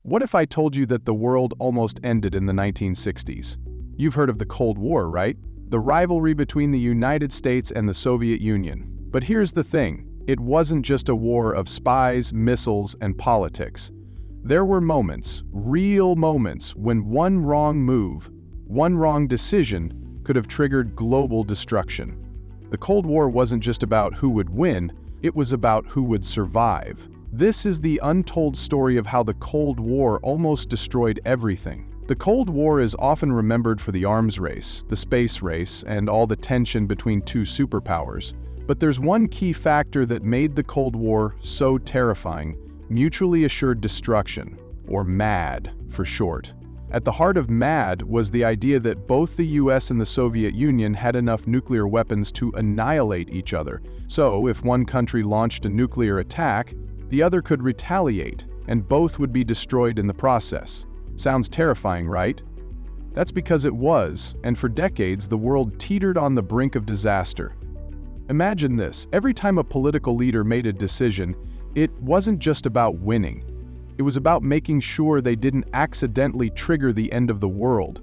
What if I told you that the world almost ended in the 1960s? You've heard of the Cold War, right? The rivalry between the United States and the Soviet Union. But here's the thing, it wasn't just a war of spies, missiles, and politics. There were moments, real moments, when one wrong move, one wrong decision could have triggered global destruction. The Cold War wasn't just about who would win, it was about who would survive. This is the untold story of how the Cold War almost destroyed everything. The Cold War is often remembered for the arms race, the space race, and all the tension between two superpowers. But there's one key factor that made the Cold War so terrifying: mutually assured destruction, or MAD for short. At the heart of MAD was the idea that both the US and the Soviet Union had enough nuclear weapons to annihilate each other. So, if one country launched a nuclear attack, the other could retaliate, and both would be destroyed in the process. Sounds terrifying, right? That's because it was, and for decades the world teetered on the brink of disaster. Imagine this, every time a political leader made a decision, it wasn't just about winning. It was about making sure they didn't accidentally trigger the end of the world.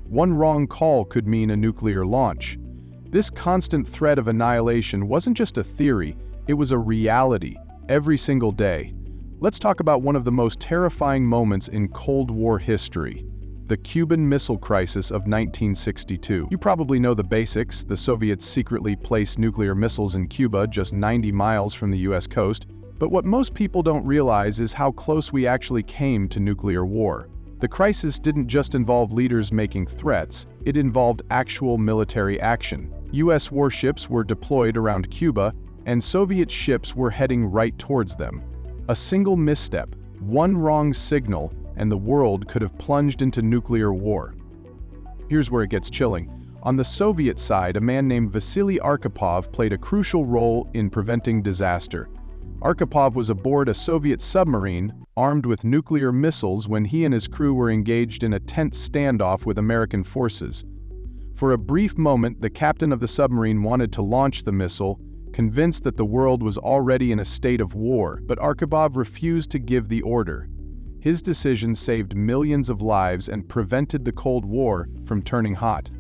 One wrong call could mean a nuclear launch. This constant threat of annihilation wasn't just a theory, it was a reality, every single day. Let's talk about one of the most terrifying moments in Cold War history, the Cuban Missile Crisis of 1962. You probably know the basics. The Soviets secretly placed nuclear missiles in Cuba just 90 miles from the US coast. But what most people don't realize is how close we actually came to nuclear war. The crisis didn't just involve leaders making threats, it involved actual military action. US warships were deployed around Cuba, and Soviet ships were heading right towards them. A single misstep, one wrong signal, and the world could have plunged into nuclear war. Here's where it gets chilling. On the Soviet side, a man named Vasily Arkhipov played a crucial role in preventing disaster. Arkhipov was aboard a Soviet submarine, armed with nuclear missiles, when he and his crew were engaged in a tense standoff with American forces. For a brief moment, the captain of the submarine wanted to launch the missile, convinced that the world was already in a state of war, but Arkhipov refused to give the order. His decision saved millions of lives and prevented the Cold War from turning hot.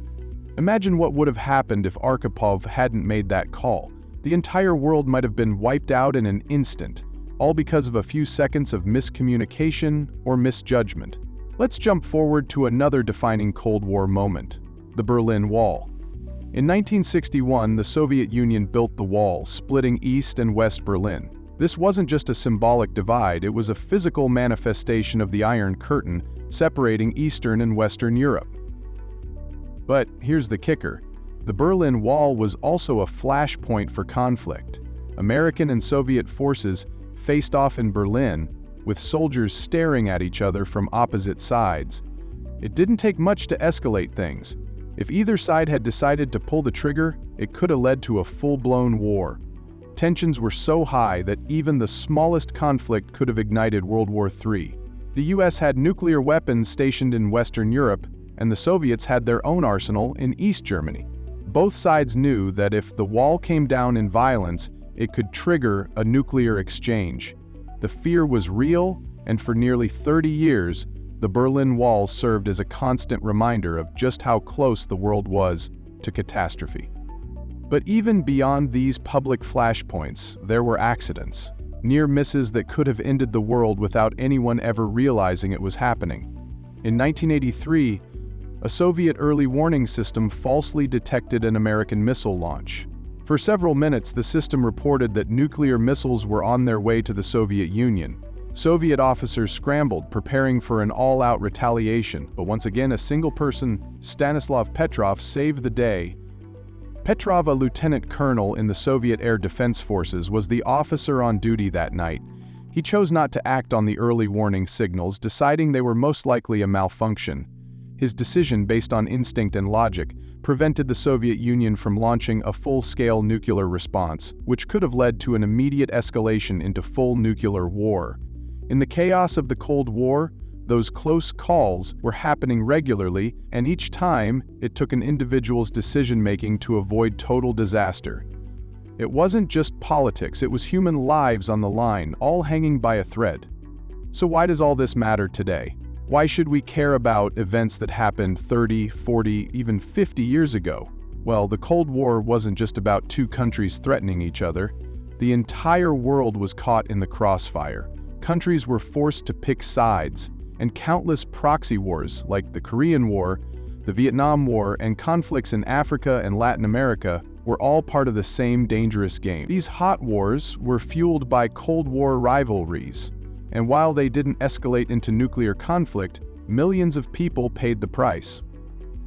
Imagine what would have happened if Arkhipov hadn't made that call. The entire world might have been wiped out in an instant, all because of a few seconds of miscommunication or misjudgment. Let's jump forward to another defining Cold War moment, the Berlin Wall. In 1961, the Soviet Union built the wall, splitting East and West Berlin. This wasn't just a symbolic divide, it was a physical manifestation of the Iron Curtain, separating Eastern and Western Europe. But here's the kicker. The Berlin Wall was also a flashpoint for conflict. American and Soviet forces faced off in Berlin, with soldiers staring at each other from opposite sides. It didn't take much to escalate things. If either side had decided to pull the trigger, it could have led to a full-blown war. Tensions were so high that even the smallest conflict could have ignited World War III. The US had nuclear weapons stationed in Western Europe, and the Soviets had their own arsenal in East Germany. Both sides knew that if the wall came down in violence, it could trigger a nuclear exchange. The fear was real, and for nearly 30 years, the Berlin Wall served as a constant reminder of just how close the world was to catastrophe. But even beyond these public flashpoints, there were accidents, near misses that could have ended the world without anyone ever realizing it was happening. In 1983, a Soviet early warning system falsely detected an American missile launch. For several minutes, the system reported that nuclear missiles were on their way to the Soviet Union. Soviet officers scrambled, preparing for an all-out retaliation, but once again a single person, Stanislav Petrov, saved the day. Petrov, a lieutenant colonel in the Soviet Air Defense Forces, was the officer on duty that night. He chose not to act on the early warning signals, deciding they were most likely a malfunction. His decision, based on instinct and logic, prevented the Soviet Union from launching a full-scale nuclear response, which could have led to an immediate escalation into full nuclear war. In the chaos of the Cold War, those close calls were happening regularly, and each time, it took an individual's decision-making to avoid total disaster. It wasn't just politics, it was human lives on the line, all hanging by a thread. So why does all this matter today? Why should we care about events that happened 30, 40, even 50 years ago? Well, the Cold War wasn't just about two countries threatening each other. The entire world was caught in the crossfire. Countries were forced to pick sides, and countless proxy wars like the Korean War, the Vietnam War, and conflicts in Africa and Latin America were all part of the same dangerous game. These hot wars were fueled by Cold War rivalries, and while they didn't escalate into nuclear conflict, millions of people paid the price.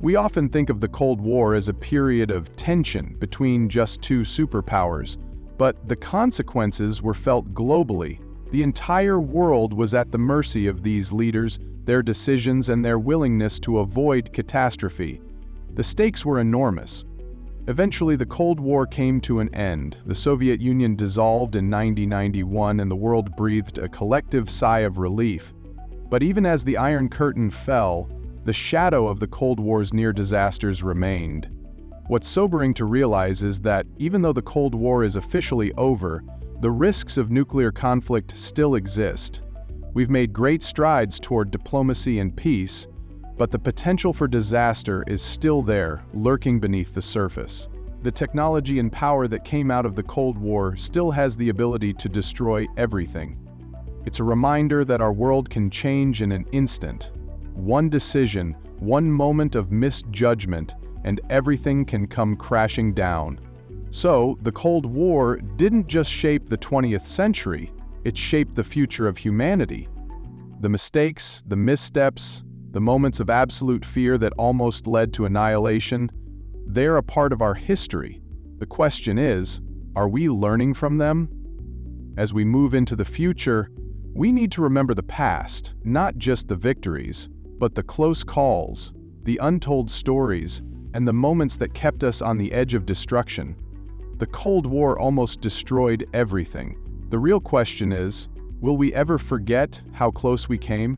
We often think of the Cold War as a period of tension between just two superpowers, but the consequences were felt globally. The entire world was at the mercy of these leaders, their decisions, and their willingness to avoid catastrophe. The stakes were enormous. Eventually, the Cold War came to an end. The Soviet Union dissolved in 1991, and the world breathed a collective sigh of relief. But even as the Iron Curtain fell, the shadow of the Cold War's near disasters remained. What's sobering to realize is that even though the Cold War is officially over, the risks of nuclear conflict still exist. We've made great strides toward diplomacy and peace, but the potential for disaster is still there, lurking beneath the surface. The technology and power that came out of the Cold War still has the ability to destroy everything. It's a reminder that our world can change in an instant. One decision, one moment of misjudgment, and everything can come crashing down. So, the Cold War didn't just shape the 20th century, it shaped the future of humanity. The mistakes, the missteps, the moments of absolute fear that almost led to annihilation, they're a part of our history. The question is, are we learning from them? As we move into the future, we need to remember the past, not just the victories, but the close calls, the untold stories, and the moments that kept us on the edge of destruction. The Cold War almost destroyed everything. The real question is, will we ever forget how close we came?